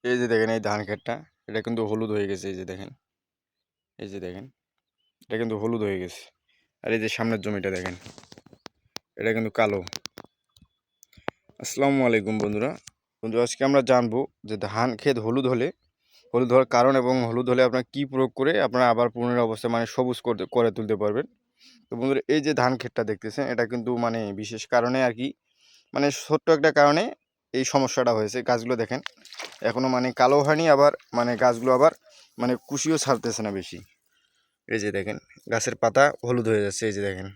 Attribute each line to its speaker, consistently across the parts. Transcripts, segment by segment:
Speaker 1: এই যে দেখেন এই ধান ক্ষেতটা, এটা কিন্তু হলুদ হয়ে গেছে। এই যে দেখেন, এই যে দেখেন, এটা কিন্তু হলুদ হয়ে গেছে। আর এই যে সামনের জমিটা দেখেন, এটা কিন্তু কালো। আসসালামু আলাইকুম বন্ধুরা। আজকে আমরা জানবো যে ধান ক্ষেত হলুদ হলে, হলুদ হওয়ার কারণ এবং হলুদ হলে আপনার কি প্রয়োগ করে আপনারা আবার পুনরায় অবস্থা মানে সবুজ করে তুলতে পারবেন। তো বন্ধুরা, এই যে ধান ক্ষেতটা দেখতেছেন, এটা কিন্তু মানে বিশেষ কারণে আর কি, মানে ছোট্ট একটা কারণে এই সমস্যাটা হয়েছে। গাছগুলো দেখেন এখনো মানে কালো হয়নি, আবার মানে গাছগুলো আবার মানে কুশিও ছাড়তেছে না বেশি। এই যে দেখেন গাছের পাতা হলুদ হয়ে যাচ্ছে। এই যে দেখেন,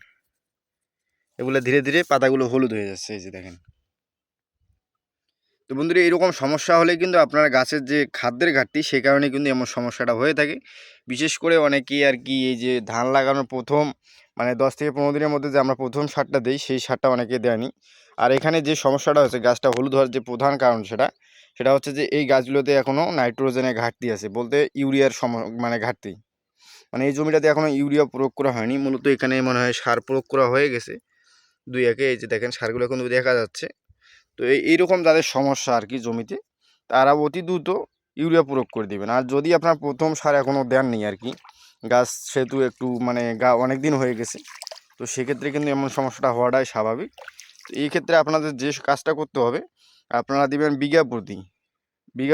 Speaker 1: এগুলো ধীরে ধীরে পাতাগুলো হলুদ হয়ে যাচ্ছে। এই যে দেখেন। তো বন্ধুরা, এরকম সমস্যা হলে কিন্তু আপনার গাছের যে খাদ্যের ঘাটতি, সে কারণে কিন্তু এমন সমস্যাটা হয়ে থাকে। বিশেষ করে অনেকেই আর কি এই যে ধান লাগানোর প্রথম মানে 10 থেকে 15 দিনের মধ্যে যে আমরা প্রথম সারটা দিই, সেই সারটা অনেকে দেয়নি। আর এখানে যে সমস্যাটা হচ্ছে গাছটা হলুদ হওয়ার যে প্রধান কারণ, সেটা হচ্ছে যে এই গাছগুলোতে এখনও নাইট্রোজেনের ঘাটতি আছে, বলতে ইউরিয়ার মানে ঘাটতি। মানে এই জমিটাতে এখনও ইউরিয়া প্রয়োগ করা হয়নি, মূলত এখানে মনে হয় সার প্রয়োগ করা হয়ে গেছে দুই একে। এই যে দেখেন সারগুলো এখন দেখা যাচ্ছে। তো এইরকম যাদের সমস্যা আর কি জমিতে, তারা অতি দ্রুত ইউরিয়া প্রয়োগ করে দিবেন। আর যদি আপনার প্রথম সার এখনও দেননি আর কি, গাছ সেহেতু একটু মানে অনেক দিন হয়ে গেছে, তো সেক্ষেত্রে কিন্তু এমন সমস্যাটা হওয়াটাই স্বাভাবিক। তো এই ক্ষেত্রে আপনাদের যে কাজটা করতে হবে, আপনারা দিবেন বিঘা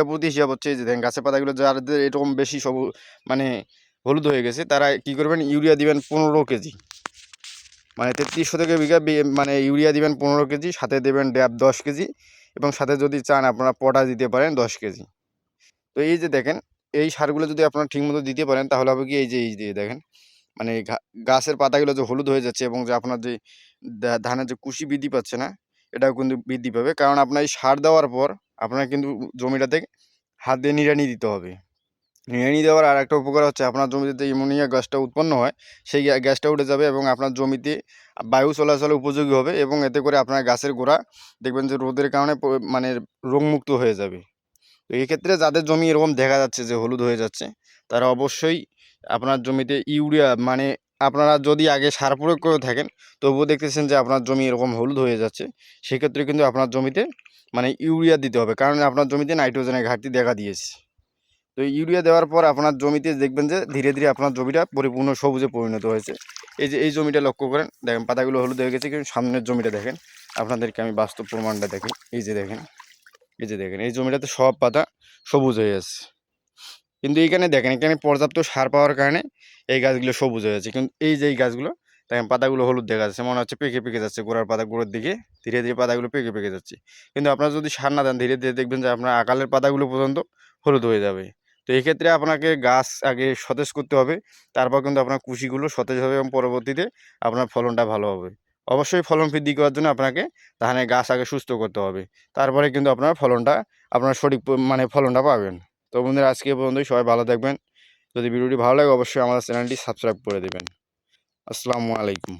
Speaker 1: প্রতি হিসাব হচ্ছে। এই যে দেখেন গাছের পাতাগুলো যাদের এরকম বেশি মানে হলুদ হয়ে গেছে, তারা কি করবেন, ইউরিয়া দিবেন 15 কেজি। মানে 33 শতকে বিঘা মানে ইউরিয়া দিবেন 15 কেজি, সাথে দেবেন ড্যাপ 10 কেজি, এবং সাথে যদি চান আপনারা পটাশ দিতে পারেন 10 কেজি। তো এই যে দেখেন, এই সারগুলো যদি আপনারা ঠিকমতো দিতে পারেন, তাহলে হবে কি, এই যে দেখেন মানে গাছের পাতাগুলো যে হলুদ হয়ে যাচ্ছে, এবং যে আপনার যে ধানের যে কুশি বৃদ্ধি পাচ্ছে না, এটাও কিন্তু বৃদ্ধি পাবে। কারণ আপনার এই সার দেওয়ার পর আপনার কিন্তু জমিটাতে হাত দিয়ে নিড়ানি দিতে হবে। নিড়ানি দেওয়ার আর একটা উপকার হচ্ছে, আপনার জমিতে যে অ্যামোনিয়া গ্যাসটা উৎপন্ন হয়, সেই গ্যাসটা উঠে যাবে এবং আপনার জমিতে বায়ু চলাচলের উপযোগী হবে, এবং এতে করে আপনার গাছের গোড়া দেখবেন যে রোদের কারণে মানে রোগমুক্ত হয়ে যাবে। তো এক্ষেত্রে যাদের জমি এরকম দেখা যাচ্ছে যে হলুদ হয়ে যাচ্ছে, তারা অবশ্যই আপনার জমিতে ইউরিয়া মানে, আপনারা যদি আগে সার প্রয়োগ করে থাকেন, তবুও দেখতেছেন যে আপনার জমি এরকম হলুদ হয়ে যাচ্ছে, সেক্ষেত্রে কিন্তু আপনার জমিতে মানে ইউরিয়া দিতে হবে, কারণ আপনার জমিতে নাইট্রোজেনের ঘাটতি দেখা দিয়েছে। তো ইউরিয়া দেওয়ার পর আপনার জমিতে দেখবেন যে ধীরে ধীরে আপনার জমিটা পরিপূর্ণ সবুজে পরিণত হয়েছে। এই যে এই জমিটা লক্ষ্য করেন, দেখেন পাতাগুলো হলুদ হয়ে গেছে, কিন্তু সামনের জমিটা দেখেন, আপনাদেরকে আমি বাস্তব প্রমাণটা দেখি। এই যে দেখেন, এই যে দেখেন এই জমিটাতে সব পাতা সবুজ হয়ে আছে। কিন্তু এইখানে দেখেন, এখানে পর্যাপ্ত সার পাওয়ার কারণে এই গাছগুলো সবুজ হয়ে আছে। কিন্তু এই যে এই গাছগুলো দেখেন পাতাগুলো হলুদ দেখা যাচ্ছে, মনে হচ্ছে পেকে পেকে যাচ্ছে, গোড়ার পাতা গোড়ার দিকে ধীরে ধীরে পাতাগুলো পেকে পেকে যাচ্ছে। কিন্তু আপনারা যদি সার না দেন, ধীরে ধীরে দেখবেন যে আপনার আকালের পাতাগুলো পর্যন্ত হলুদ হয়ে যাবে। তো এক্ষেত্রে আপনাকে গাছ আগে সতেজ করতে হবে, তারপর কিন্তু আপনার কুশিগুলো সতেজ হবে, এবং পরবর্তীতে আপনার ফলনটা ভালো হবে। অবশ্যই ফলন বৃদ্ধি করার জন্য আপনাকে ধানের গাছ আগে সুস্থ করতে হবে, তারপরে কিন্তু আপনার ফলনটা, আপনার সঠিক মানে ফলনটা পাবেন। তো বন্ধুরা, আজকে এ পর্যন্তই। সবাই ভালো থাকবেন। যদি ভিডিওটি ভালো লাগে, অবশ্যই আমাদের চ্যানেলটি সাবস্ক্রাইব করে দেবেন। আসসালামু আলাইকুম।